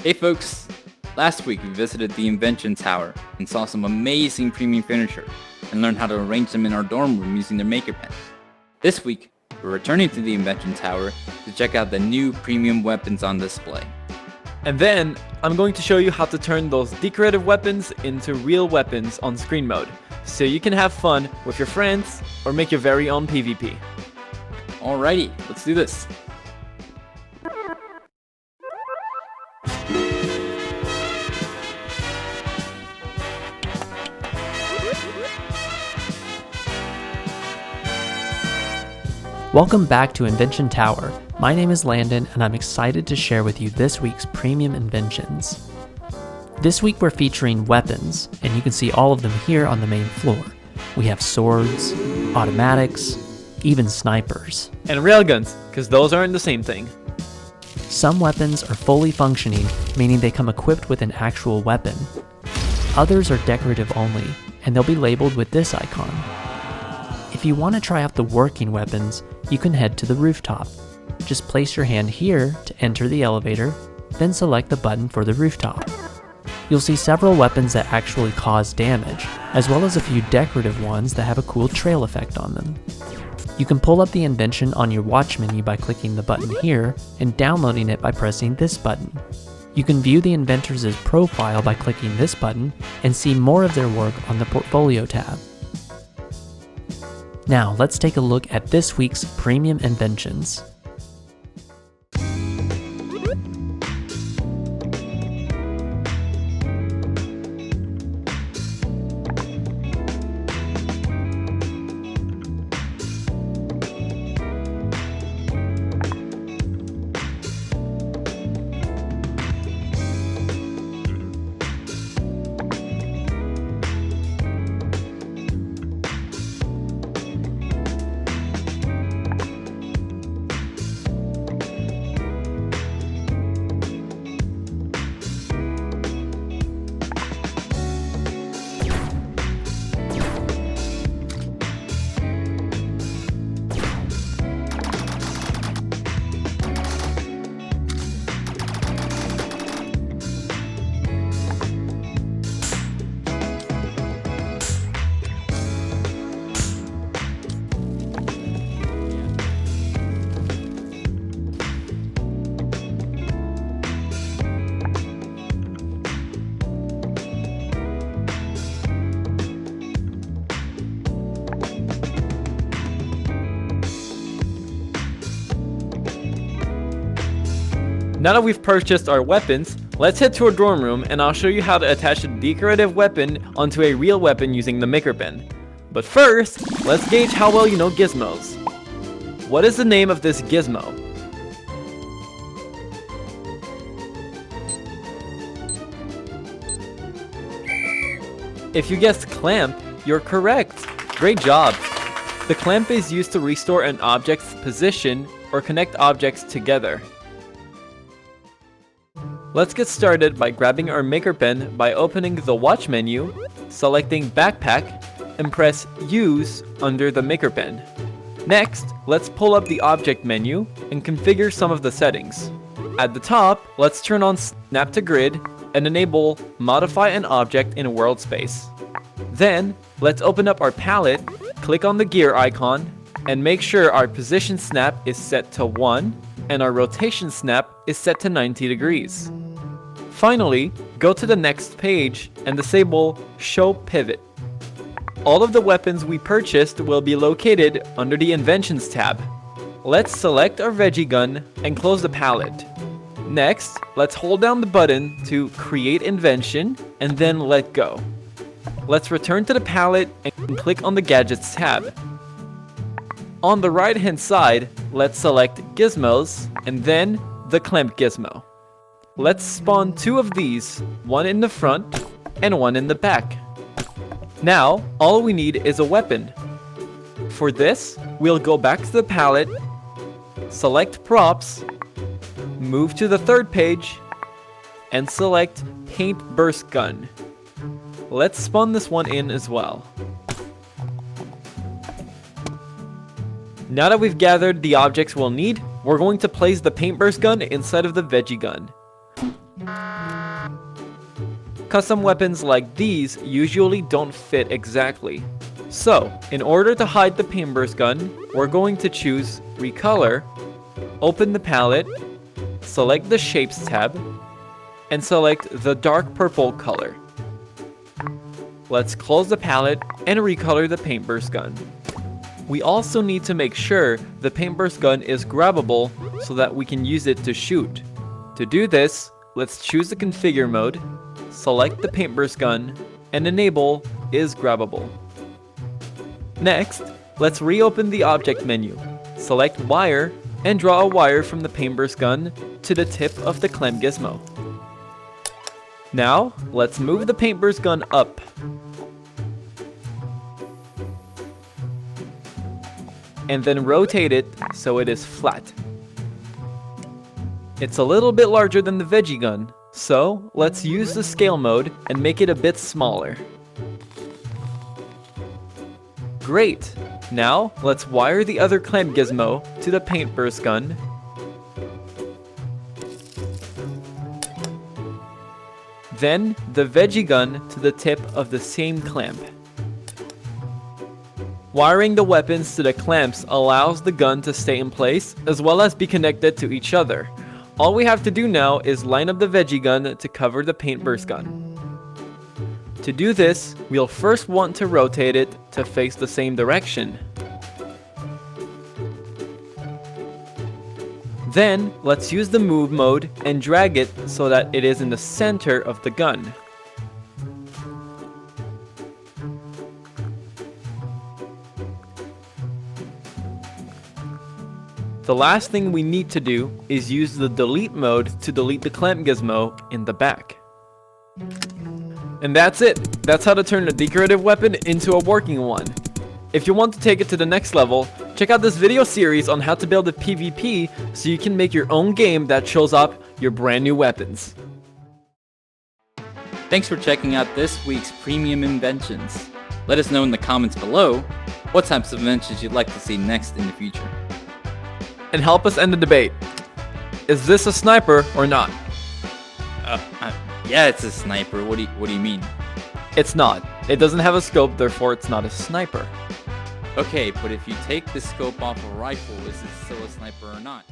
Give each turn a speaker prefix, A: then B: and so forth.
A: Hey folks, last week we visited the Invention Tower and saw some amazing premium furniture and learned how to arrange them in our dorm room using their maker pen. This week, we're returning to the Invention Tower to check out the new premium weapons on display.
B: And then, I'm going to show you how to turn those decorative weapons into real weapons on screen mode, so you can have fun with your friends or make your very own PvP.
A: Alrighty, let's do this.
C: Welcome back to Invention Tower. My name is Landon and I'm excited to share with you this week's premium inventions. This week we're featuring weapons, and you can see all of them here on the main floor. We have swords, automatics, even snipers.
B: And railguns, because those aren't the same thing.
C: Some weapons are fully functioning, meaning they come equipped with an actual weapon. Others are decorative only, and they'll be labeled with this icon. If you want to try out the working weapons, you can head to the rooftop. Just place your hand here to enter the elevator, then select the button for the rooftop. You'll see several weapons that actually cause damage, as well as a few decorative ones that have a cool trail effect on them. You can pull up the invention on your watch menu by clicking the button here and downloading it by pressing this button. You can view the inventor's profile by clicking this button and see more of their work on the Portfolio tab. Now let's take a look at this week's premium inventions.
B: Now that we've purchased our weapons, let's head to our dorm room and I'll show you how to attach a decorative weapon onto a real weapon using the maker pen. But first, let's gauge how well you know gizmos. What is the name of this gizmo? If you guessed clamp, you're correct. Great job. The clamp is used to restore an object's position or connect objects together. Let's get started by grabbing our maker pen by opening the watch menu, selecting backpack, and press use under the maker pen. Next, let's pull up the object menu and configure some of the settings. At the top, let's turn on snap to grid and enable modify an object in world space. Then, let's open up our palette, click on the gear icon, and make sure our position snap is set to 1 and our rotation snap is set to 90 degrees. Finally, go to the next page and disable Show Pivot. All of the weapons we purchased will be located under the Inventions tab. Let's select our veggie gun and close the palette. Next, let's hold down the button to create invention and then let go. Let's return to the palette and click on the Gadgets tab. On the right hand side, let's select Gizmos and then the Clamp Gizmo. Let's spawn 2 of these, one in the front and one in the back. Now, all we need is a weapon. For this, we'll go back to the palette, select Props, move to the third page, and select Paint Burst Gun. Let's spawn this one in as well. Now that we've gathered the objects we'll need, we're going to place the paint burst gun inside of the veggie gun. Custom weapons like these usually don't fit exactly. So, in order to hide the paintburst gun, we're going to choose Recolor, open the palette, select the Shapes tab, and select the dark purple color. Let's close the palette and recolor the paintburst gun. We also need to make sure the paintburst gun is grabbable so that we can use it to shoot. To do this, let's choose the configure mode, select the paintburst gun, and enable is grabbable. Next, let's reopen the object menu, select wire, and draw a wire from the paintburst gun to the tip of the clamp gizmo. Now, let's move the paintburst gun up. And then rotate it so it is flat. It's a little bit larger than the veggie gun, so let's use the scale mode and make it a bit smaller. Great! Now, let's wire the other clamp gizmo to the paintburst gun. Then, the veggie gun to the tip of the same clamp. Wiring the weapons to the clamps allows the gun to stay in place as well as be connected to each other. All we have to do now is line up the veggie gun to cover the paintburst gun. To do this, we'll first want to rotate it to face the same direction. Then, let's use the move mode and drag it so that it is in the center of the gun. The last thing we need to do is use the delete mode to delete the clamp gizmo in the back. And that's it! That's how to turn a decorative weapon into a working one. If you want to take it to the next level, check out this video series on how to build a PvP so you can make your own game that shows up your brand new weapons.
A: Thanks for checking out this week's premium inventions. Let us know in the comments below what types of inventions you'd like to see next in the future.
B: And help us end the debate. Is this a sniper or not?
A: Yeah, it's a sniper. What do you mean?
B: It's not. It doesn't have a scope, therefore it's not a sniper.
A: Okay, but if you take the scope off a rifle, is it still a sniper or not?